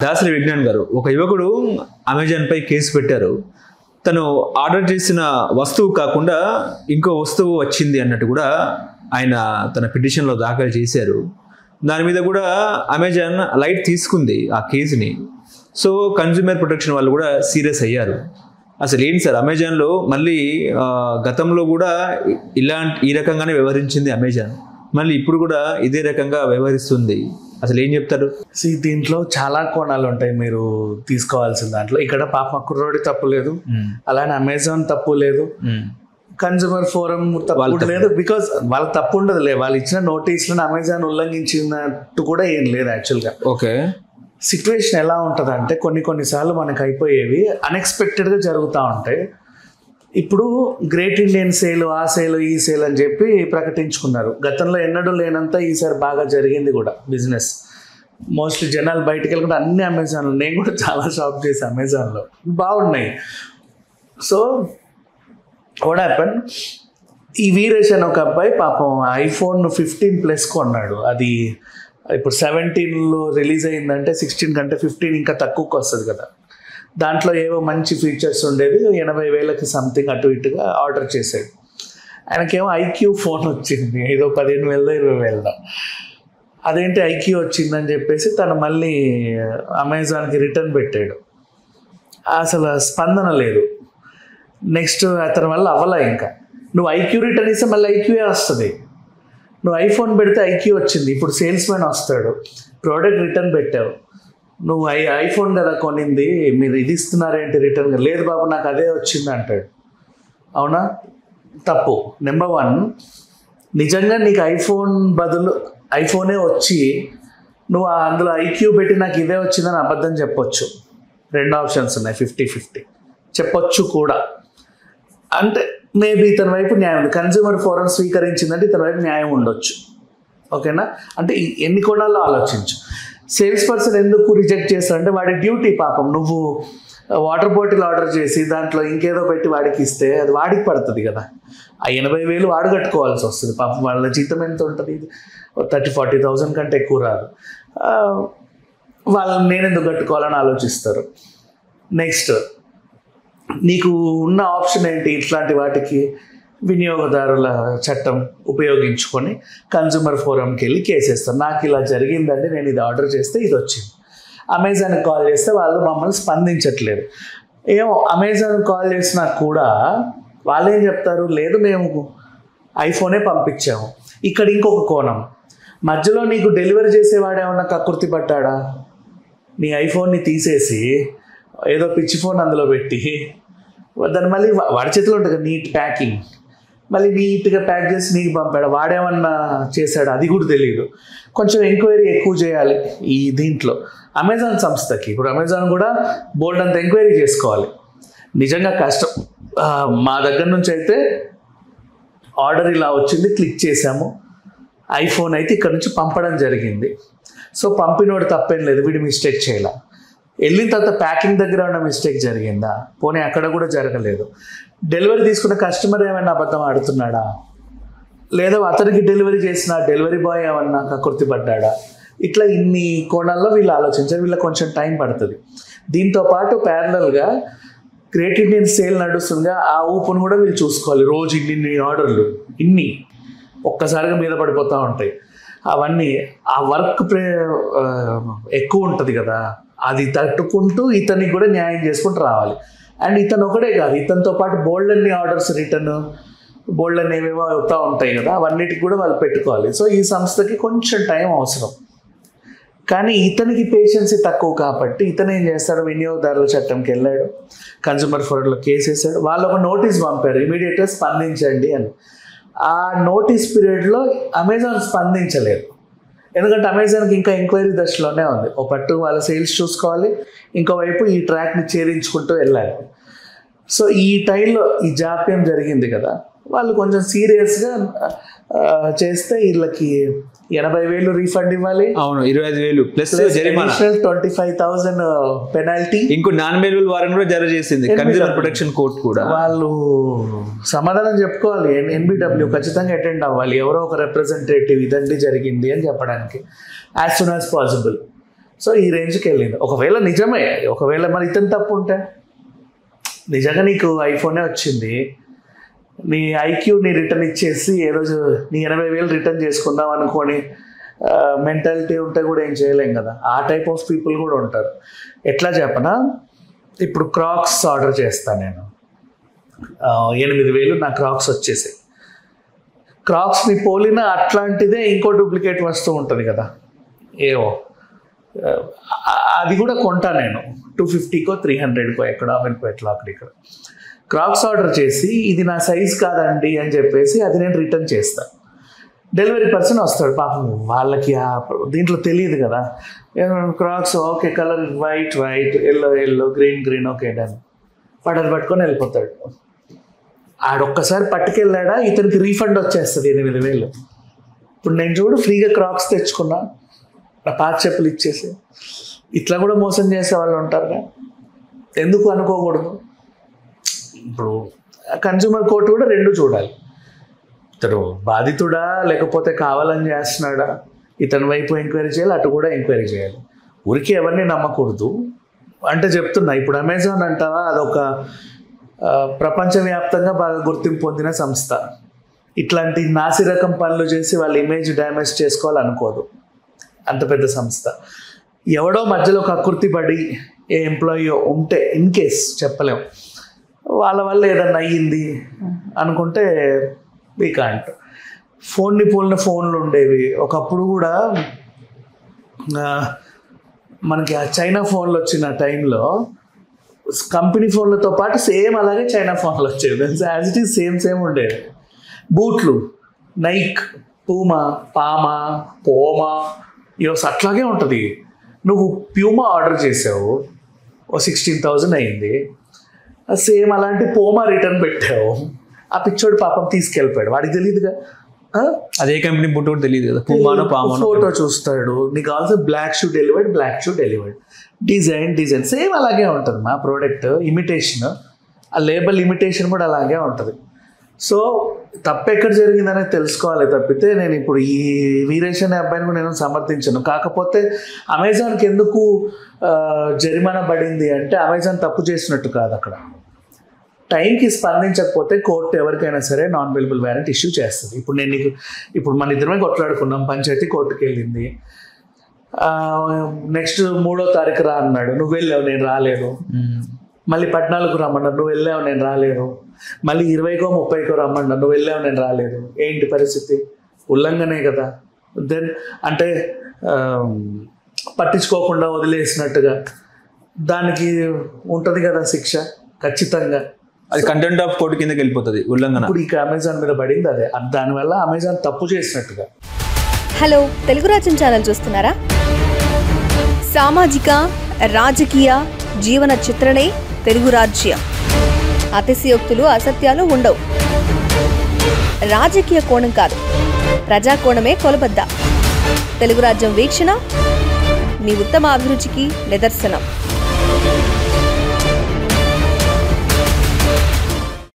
దాసరి విజ్ఞాన్ గారు, ఒక యువకుడు అమెజాన్ పై కేసు పెట్టారు. తను ఆర్డర్ చేసిన వస్తువు కాకుండా ఇంకో వస్తువు వచ్చింది అన్నట్టు కూడా ఆయన తన పిటిషన్లో దాఖలు చేశారు. దాని మీద కూడా అమెజాన్ లైట్ తీసుకుంది ఆ కేసుని. సో కన్జ్యూమర్ ప్రొటెక్షన్ వాళ్ళు కూడా సీరియస్ అయ్యారు. అసలు ఏంటి సార్, అమెజాన్లో మళ్ళీ గతంలో కూడా ఈ రకంగానే వ్యవహరించింది అమెజాన్, మళ్ళీ ఇప్పుడు కూడా ఇదే రకంగా వ్యవహరిస్తుంది. అసలు ఏం చెప్తారు? దీంట్లో చాలా కోణాలు ఉంటాయి మీరు తీసుకోవాల్సిన దాంట్లో. ఇక్కడ పాప కుర్రోడి తప్పు లేదు, అలానే అమెజాన్ తప్పు లేదు, కన్జ్యూమర్ ఫోరం తప్పు లేదు. బికాస్ వాళ్ళ తప్పు ఉండదులే, వాళ్ళు ఇచ్చిన నోటీసులను అమెజాన్ ఉల్లంఘించినట్టు కూడా ఏం లేదు యాక్చువల్గా. ఓకే, సిచ్యువేషన్ ఎలా ఉంటుంది అంటే కొన్నిసార్లు మనకు అయిపోయేవి అన్ఎక్స్పెక్టెడ్గా జరుగుతూ ఉంటాయి. ఇప్పుడు గ్రేట్ ఇండియన్ సేల్, ఆ సేల్, ఈ సేల్ అని చెప్పి ప్రకటించుకున్నారు. గతంలో ఎన్నడూ లేనంత ఈసారి బాగా జరిగింది కూడా బిజినెస్. మోస్ట్లీ జనాలు బయటకు వెళ్ళకుండా అన్ని అమెజాన్లో, నేను కూడా చాలా షాప్ చేసి అమెజాన్లో బాగున్నాయి. సో వాట్ హ్యాపెన్, ఈ వీరేష్ అని ఒక అబ్బాయి పాపం ఐఫోన్ 15 ప్లస్ కొన్నాడు. అది ఇప్పుడు 17లో రిలీజ్ అయిందంటే 16 కంటే 15 ఇంకా తక్కువకి వస్తుంది కదా. దాంట్లో ఏవో మంచి ఫీచర్స్ ఉండేది, 80,000కి సంథింగ్ అటు ఇటుగా ఆర్డర్ చేశాడు. ఆయనకేమో ఐక్యూ ఫోన్ వచ్చింది, ఏదో 15,000 20,000. అదేంటి ఐక్యూ వచ్చిందని చెప్పేసి తను మళ్ళీ అమెజాన్కి రిటర్న్ పెట్టాడు. అసలు స్పందన లేదు. నెక్స్ట్ అతని వల్ల అవ్వలే. ఇంకా నువ్వు ఐక్యూ రిటర్న్ ఇస్తే మళ్ళీ ఐక్యూఏ వస్తుంది. నువ్వు ఐఫోన్ పెడితే ఐక్యూ వచ్చింది, ఇప్పుడు సేల్స్ మ్యాన్ వస్తాడు, ప్రోడక్ట్ రిటర్న్ పెట్టావు, నువ్వు ఐఫోన్ కదా కొనింది, మీరు ఇది ఇస్తున్నారేంటి రిటర్న్? లేదు బాబు నాకు అదే వచ్చింది అంటాడు. అవునా? తప్పు. నెంబర్ 1, నిజంగా నీకు ఐఫోన్ బదులు ఐఫోనే వచ్చి నువ్వు అందులో ఐక్యూ పెట్టి నాకు ఇదే వచ్చిందని అబద్ధం చెప్పొచ్చు. 2 ఆప్షన్స్ ఉన్నాయి, 50-50 చెప్పొచ్చు కూడా. అంటే మేబీ ఇతని వైపు న్యాయం ఉంది. కన్జ్యూమర్ ఫోరం స్వీకరించిందంటే ఇతని వైపు న్యాయం ఉండొచ్చు. ఓకేనా? అంటే ఎన్ని కోణాల్లో ఆలోచించు. సేల్స్ పర్సన్ ఎందుకు రిజెక్ట్ చేస్తారంటే వాడి డ్యూటీ పాపం. నువ్వు వాటర్ బాటిల్ ఆర్డర్ చేసి దాంట్లో ఇంకేదో పెట్టి వాడికి ఇస్తే అది వాడికి పడుతుంది కదా. ఆ 80,000 వాడు కట్టుకోవాల్సి వస్తుంది పాపం. వాళ్ళ జీతం ఎంత ఉంటుంది? 30,000-40,000 కంటే ఎక్కువ రాదు. వాళ్ళని నేను ఎందుకు కట్టుకోవాలని ఆలోచిస్తారు. నెక్స్ట్ నీకు ఉన్న ఆప్షన్ ఏంటి? ఇట్లాంటి వాటికి వినియోగదారుల చట్టం ఉపయోగించుకొని కన్జ్యూమర్ ఫోరంకి వెళ్ళి కేసేస్తాను. నాకు ఇలా జరిగిందండి, నేను ఇది ఆర్డర్ చేస్తే ఇది వచ్చింది. అమెజాన్కి కాల్ చేస్తే వాళ్ళు మమ్మల్ని స్పందించట్లేదు. ఏమో అమెజాన్ కాల్ చేసినా కూడా వాళ్ళు ఏం చెప్తారు, లేదు మేము ఐఫోనే పంపించాము. ఇక్కడ ఇంకొక కోణం, మధ్యలో నీకు డెలివరీ చేసేవాడు ఏమన్నా కక్కుర్తి పట్టాడా? నీ ఐఫోన్ని తీసేసి ఏదో పిచ్చి ఫోన్ అందులో పెట్టి దాన్ని మళ్ళీ వాడి చేతిలో ఉంటుంది నీట్ ప్యాకింగ్, మళ్ళీ నీట్గా ప్యాక్ చేసి నీకు పంపాడు. వాడేమన్నా చేశాడు అది కూడా తెలియదు. కొంచెం ఎంక్వైరీ ఎక్కువ చేయాలి ఈ దీంట్లో అమెజాన్ సంస్థకి. ఇప్పుడు అమెజాన్ కూడా బోల్డ్ అంత ఎంక్వైరీ చేసుకోవాలి. నిజంగా కష్టం. మా దగ్గర నుంచి అయితే ఆర్డర్ ఇలా వచ్చింది, క్లిక్ చేసాము, ఐఫోన్ అయితే ఇక్కడ నుంచి పంపడం జరిగింది. సో పంపినోడు తప్పేం లేదు, వీడి మిస్టేక్ చేయాల. వెళ్ళిన తర్వాత ప్యాకింగ్ దగ్గర ఉన్న మిస్టేక్ జరిగిందా? పోనీ అక్కడ కూడా జరగలేదు. డెలివరీ తీసుకున్న కస్టమర్ ఏమైనా అబద్ధం ఆడుతున్నాడా? లేదా అతనికి డెలివరీ చేసిన డెలివరీ బాయ్ ఏమన్నా కకృతి పడ్డాడా? ఇట్లా ఇన్ని కోణాల్లో వీళ్ళు ఆలోచించారు. వీళ్ళకి కొంచెం టైం పడుతుంది. దీంతో పాటు ప్యారలల్గా గ్రేట్ ఇండియన్ సేల్ నడుస్తుందిగా, ఆ ఊపును కూడా వీళ్ళు చూసుకోవాలి. రోజు ఇన్ని ఆర్డర్లు ఇన్ని ఒక్కసారిగా మీద పడిపోతూ ఉంటాయి. అవన్నీ ఆ వర్క్ ఎక్కువ ఉంటుంది కదా, అది తట్టుకుంటూ ఇతనికి కూడా న్యాయం చేసుకుంటూ రావాలి. అండ్ ఇతను ఒకటే కాదు, ఇతనితో పాటు బోల్డ్ అన్ని ఆర్డర్స్ రిటర్న్, బోల్డ్ అని ఏమేమో అవుతూ ఉంటాయి కదా, అవన్నిటికి కూడా వాళ్ళు పెట్టుకోవాలి. సో ఈ సంస్థకి కొంచెం టైం అవసరం. కానీ ఇతనికి పేషెన్సీ తక్కువ కాబట్టి ఇతను ఏం చేస్తాడు, వినియోగదారుల చట్టంకి వెళ్ళాడు, కన్జ్యూమర్ ఫోరంలో కేసు వేసాడు. వాళ్ళు ఒక నోటీస్ పంపారు, ఇమీడియట్గా స్పందించండి అని. ఆ నోటీస్ పీరియడ్లో అమెజాన్ స్పందించలేదు. ఎందుకంటే అమెజాన్కి ఇంకా ఎంక్వైరీ దశలోనే ఉంది. ఒక పట్టు వాళ్ళ సేల్స్ చూసుకోవాలి, ఇంకోవైపు ఈ ట్రాక్ని ఛేదించుకుంటూ వెళ్ళాలి. సో ఈ టైంలో ఈ జాప్యం జరిగింది కదా, వాళ్ళు కొంచెం సీరియస్గా చేస్తే వీళ్ళకి 80,000 రీఫండ్ ఇవ్వాలి. అవును, 25,000 ప్లస్ 25,000 పెనాల్టీ. ఇంకో 4,000 వారెంట్ కూడా జారీ చేసింది కన్జ్యూమర్ ప్రొటెక్షన్ కోర్ట్ కూడా. వాళ్ళు సమాధానం చెప్పుకోవాలి. NBW ఖచ్చితంగా అటెండ్ అవ్వాలి, ఎవరో ఒక రిప్రజెంటేటివ్ ఇదండి జరిగింది అని చెప్పడానికి as soon as possible. So ఈ రేంజ్కి వెళ్ళింది. ఒకవేళ నిజమే, ఒకవేళ మరి ఇతను తప్పు ఉంటే, నిజంగా నీకు ఐఫోనే వచ్చింది, నీ ఐక్యూని రిటర్న్ ఇచ్చేసి ఏ రోజు నీ 80,000 రిటర్న్ చేసుకుందాం అనుకొని మెంటాలిటీ ఉంటే కూడా ఏం చేయలేం కదా. ఆ టైప్ ఆఫ్ పీపుల్ కూడా ఉంటారు. ఎట్లా చెప్పనా, ఇప్పుడు క్రాక్స్ ఆర్డర్ చేస్తాను నేను, 8,000 నా క్రాక్స్ వచ్చేసాయి. క్రాక్స్ని పోలిన అట్లాంటిదే ఇంకో డూప్లికేట్ వస్తువు ఉంటుంది కదా, ఏవో అది కూడా కొంటా నేను 250కో 300కో ఎక్కడ అమెరికాలో అక్కడ ఇక్కడ. క్రాక్స్ ఆర్డర్ చేసి ఇది నా సైజ్ కాదండి అని చెప్పేసి అది నేను రిటర్న్ చేస్తాను. డెలివరీ పర్సన్ వస్తాడు, పాపం వాళ్ళకి దీంట్లో తెలియదు కదా, Crocs okay colour white yellow green okay done, వాడు పట్టుకొని వెళ్ళిపోతాడు. ఆడొక్కసారి పట్టుకెళ్ళాడా ఇతనికి రీఫండ్ వచ్చేస్తుంది 8,000. ఇప్పుడు నేను చూడు ఫ్రీగా క్రాక్స్ తెచ్చుకున్నా, నా పాత చెప్పులు ఇచ్చేసి. ఇట్లా కూడా మోసం చేసే వాళ్ళు ఉంటారుగా, ఎందుకు అనుకోకూడదు. ఇప్పుడు కన్జ్యూమర్ కోర్టు కూడా రెండు చూడాలి, ఇతడు బాధితుడా లేకపోతే కావాలని చేస్తున్నాడా, ఇతని వైపు ఎంక్వైరీ చేయాలి, అటు కూడా ఎంక్వైరీ చేయాలి. ఊరికి ఎవరిని నమ్మకూడదు. అంటే చెప్తున్నా, ఇప్పుడు అమెజాన్ అంటావా అదొక ప్రపంచవ్యాప్తంగా బాగా గుర్తింపు పొందిన సంస్థ. ఇట్లాంటి నాసిరకం పనులు చేసి వాళ్ళ ఇమేజ్ డ్యామేజ్ చేసుకోవాలనుకోదు, అంత పెద్ద సంస్థ. ఎవడో మధ్యలో కకృతి పడి ఏ ఎంప్లాయీ ఉంటే ఇన్ కేస్ చెప్పలేం, వాళ్ళ వల్ల ఏదన్నా అయ్యింది అనుకుంటే వీ కాంట్. ఫోన్ని పోలిన ఫోన్లు ఉండేవి ఒకప్పుడు కూడా. మనకి ఆ చైనా ఫోన్లు వచ్చిన టైంలో కంపెనీ ఫోన్లతో పాటు సేమ్ అలాగే చైనా ఫోన్లు వచ్చేవి, యాజ్ ఇట్ ఈజ్ సేమ్ ఉండేవి. బూట్లు నైక్, పూమా, పామా, పోమా, ఇవస్ అట్లాగే ఉంటుంది. నువ్వు ప్యూమా ఆర్డర్ చేసావు, 16,000 అయింది. సేమ్ అలాంటి పోమా రిటర్న్ పెట్టావు, ఆ పిచ్చోడు పాపం తీసుకెళ్ళిపోయాడు, వాడికి తెలియదుగా అదే కంపెనీ బుట్టు కూడా తెలియదు కదా, పూమానో పామానో. ఫోటో చూస్తాడు, నీకు కావాల్సిన black shoe delivered, design same అలాగే ఉంటుంది. మా ప్రోడక్ట్ ఇమిటేషన్, ఆ లేబుల్ ఇమిటేషన్ కూడా అలాగే ఉంటుంది. సో తప్పు ఎక్కడ జరిగిందనేది తెలుసుకోవాలి తప్పితే నేను ఇప్పుడు ఈ వీరేష్ అనే అబ్బాయిని కూడా నేను సమర్థించను. కాకపోతే అమెజాన్కి ఎందుకు జరిమానా పడింది అంటే అమెజాన్ తప్పు చేసినట్టు కాదు, అక్కడ టైంకి స్పందించకపోతే కోర్టు ఎవరికైనా సరే నాన్ అవైలబుల్ వారెంట్ ఇష్యూ చేస్తుంది. ఇప్పుడు నేను నీకు ఇప్పుడు మన ఇద్దరమే కొట్లాడుకున్నాం, పంచాయతీ కోర్టుకి వెళ్ళింది, నెక్స్ట్ 3వ తారీఖు రా అన్నాడు, నువ్వు వెళ్ళావు నేను రాలేదు. మళ్ళీ 14కు రమ్మన్నాడు, నువ్వు వెళ్ళావు నేను రాలేదు. మళ్ళీ 20కో 30కో రమ్మన్నాడు, నువ్వు వెళ్ళావు నేను రాలేదు. ఏంటి పరిస్థితి? ఉల్లంఘనే కదా. దెన్ అంటే పట్టించుకోకుండా వదిలేసినట్టుగా దానికి ఉంటుంది కదా శిక్ష ఖచ్చితంగా. అది కంటెంట్ ఆఫ్ కోర్టు కిందకి వెళ్ళిపోతుంది ఉల్లంఘన. ఇప్పుడు ఇక అమెజాన్ మీద పడింది అదే, దానివల్ల అమెజాన్ తప్పు చేసినట్టుగా. హలో, తెలుగు రాజ్యం ఛానల్ చూస్తున్నారా? సామాజిక రాజకీయ జీవన చిత్రణే తెలుగు రాజ్యం. అతిశయోక్తులు అసత్యాలు ఉండవు. రాజకీయ కోణం కాదు, ప్రజా కోణమే కొలబద్ద. తెలుగు రాజ్యం వీక్షణ మీ ఉత్తమ అభిరుచికి నిదర్శనం.